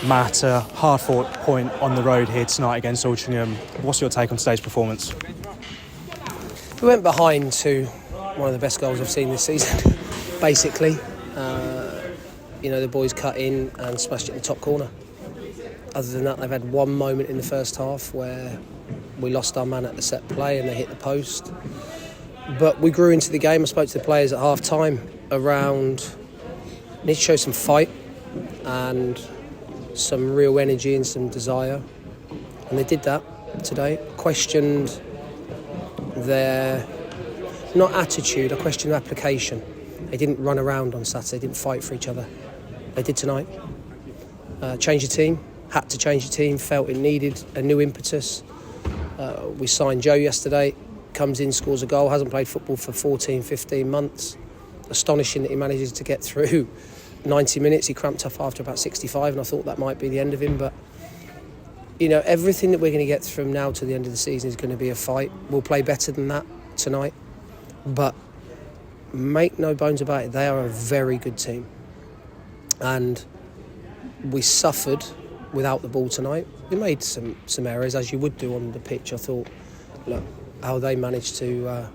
Matt, a hard-fought point on the road here tonight against Altrincham. What's your take on today's performance? We went behind to one of the best goals I've seen this season, basically. The boys cut in and smashed it in the top corner. Other than that, they've had one moment in the first half where we lost our man at the set play and they hit the post. But we grew into the game. I spoke to the players at half-time around need to show some fight and some real energy and some desire. And they did that today. Questioned their, not attitude, I questioned their application. They didn't run around on Saturday, didn't fight for each other. They did tonight. Changed the team, had to change the team, felt it needed a new impetus. We signed Joe yesterday, comes in, scores a goal, hasn't played football for 14, 15 months. Astonishing that he manages to get through 90 minutes. He cramped up after about 65 and I thought that might be the end of him. But, everything that we're going to get from now to the end of the season is going to be a fight. We'll play better than that tonight. But make no bones about it, they are a very good team. And we suffered without the ball tonight. We made some errors, as you would do on the pitch. I thought, look, how they managed to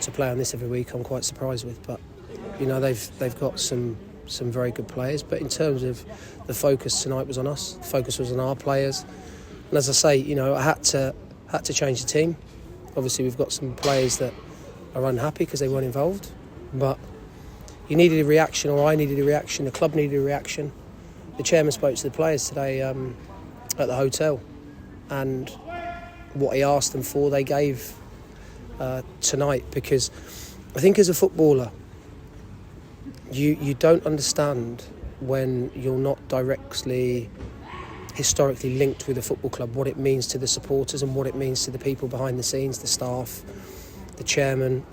play on this every week, I'm quite surprised with. But they've got some very good players. But in terms of the focus tonight was on us. The focus was on our players. And as I say, I had to change the team. Obviously, we've got some players that are unhappy because they weren't involved. But you needed a reaction, or I needed a reaction. The club needed a reaction. The chairman spoke to the players today at the hotel, and what he asked them for, they gave tonight. Because I think as a footballer, you don't understand when you're not directly, historically linked with a football club, what it means to the supporters and what it means to the people behind the scenes, the staff, the chairman.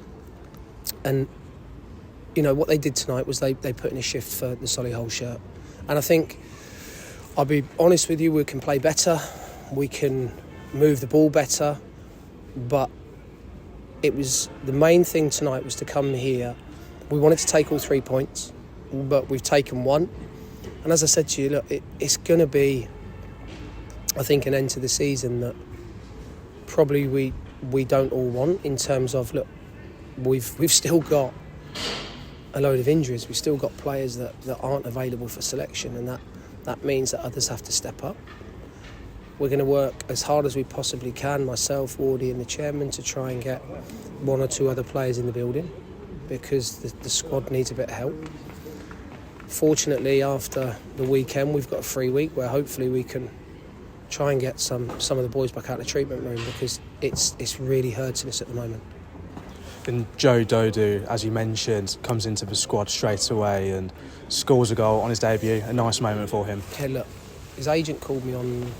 And what they did tonight was they put in a shift for the Solihull shirt. And I think, I'll be honest with you, we can play better, we can move the ball better, but it was the main thing tonight was to come here. We wanted to take all 3 points, but we've taken one. And as I said to you, look, it's going to be, I think, an end to the season that probably we don't all want, in terms of, look, we've still got a load of injuries. We've still got players that aren't available for selection, and that means that others have to step up. We're going to work as hard as we possibly can, myself, Wardy and the chairman, to try and get one or two other players in the building, because the squad needs a bit of help. Fortunately, after the weekend, we've got a free week where hopefully we can try and get some of the boys back out of the treatment room, because it's really hurting us at the moment. And Joe Dodu, as you mentioned, comes into the squad straight away and scores a goal on his debut. A nice moment for him. Okay, look, his agent called me on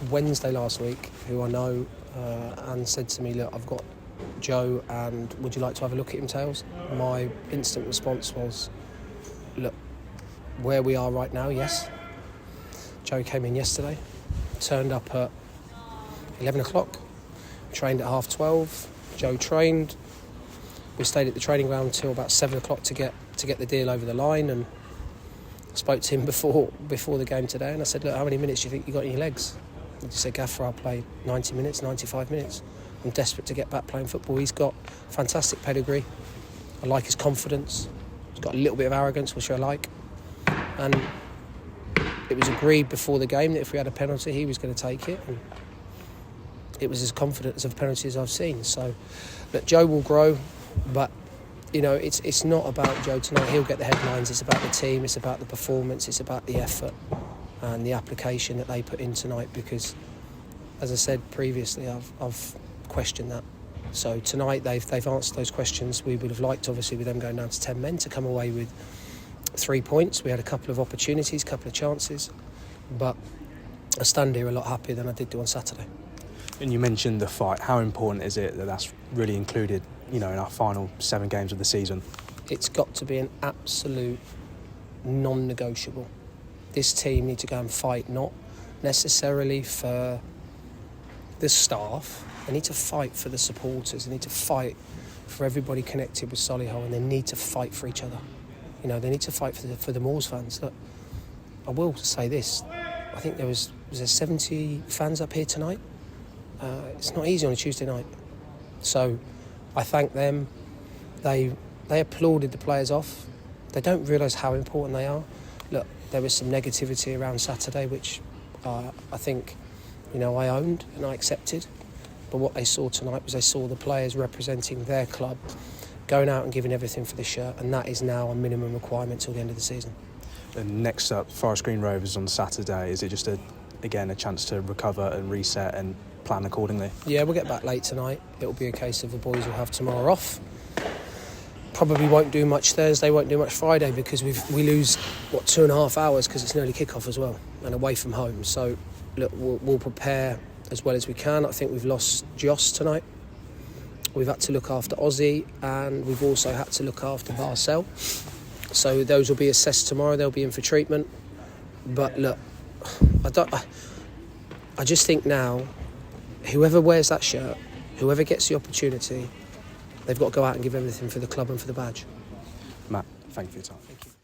Wednesday last week, who I know, and said to me, look, I've got Joe, and would you like to have a look at him, Tails? My instant response was, look, where we are right now, yes. Joe came in yesterday, turned up at 11 o'clock, trained at 12:30. Joe trained. We stayed at the training ground until about 7 o'clock to get the deal over the line, and I spoke to him before the game today, and I said, look, how many minutes do you think you got in your legs? And he said, Gaffer, I'll play 90 minutes, 95 minutes. I'm desperate to get back playing football. He's got fantastic pedigree. I like his confidence. He's got a little bit of arrogance, which I like. And it was agreed before the game that if we had a penalty, he was going to take it. And it was as confident of a penalty as I've seen. So, look, Joe will grow, but it's not about Joe tonight. He'll get the headlines. It's about the team. It's about the performance. It's about the effort and the application that they put in tonight. Because, as I said previously, I've questioned that. So tonight they've answered those questions. We would have liked, obviously, with them going down to 10 men, to come away with 3 points. We had a couple of opportunities, a couple of chances, but I stand here a lot happier than I did do on Saturday. And you mentioned the fight. How important is it that that's really included, in our final 7 games of the season? It's got to be an absolute non-negotiable. This team need to go and fight, not necessarily for the staff. They need to fight for the supporters. They need to fight for everybody connected with Solihull, and they need to fight for each other. They need to fight for the Moors fans. Look, I will say this. I think was there 70 fans up here tonight? It's not easy on a Tuesday night. So I thank them. They applauded the players off. They don't realise how important they are. Look, there was some negativity around Saturday, which I think, I owned and I accepted. But what they saw tonight was they saw the players representing their club going out and giving everything for the shirt, and that is now a minimum requirement till the end of the season. And next up, Forest Green Rovers on Saturday. Is it just a chance to recover and reset and plan accordingly? Yeah, we'll get back late tonight. It'll be a case of the boys will have tomorrow off. Probably won't do much Thursday, won't do much Friday, because we lose 2.5 hours because it's an early kick-off as well and away from home. So look, we'll prepare as well as we can. I think we've lost Joss tonight. We've had to look after Ozzy, and we've also had to look after Barcel. So those will be assessed tomorrow. They'll be in for treatment. But look, I just think now, whoever wears that shirt, whoever gets the opportunity, they've got to go out and give everything for the club and for the badge. Matt, thank you for your time. Thank you.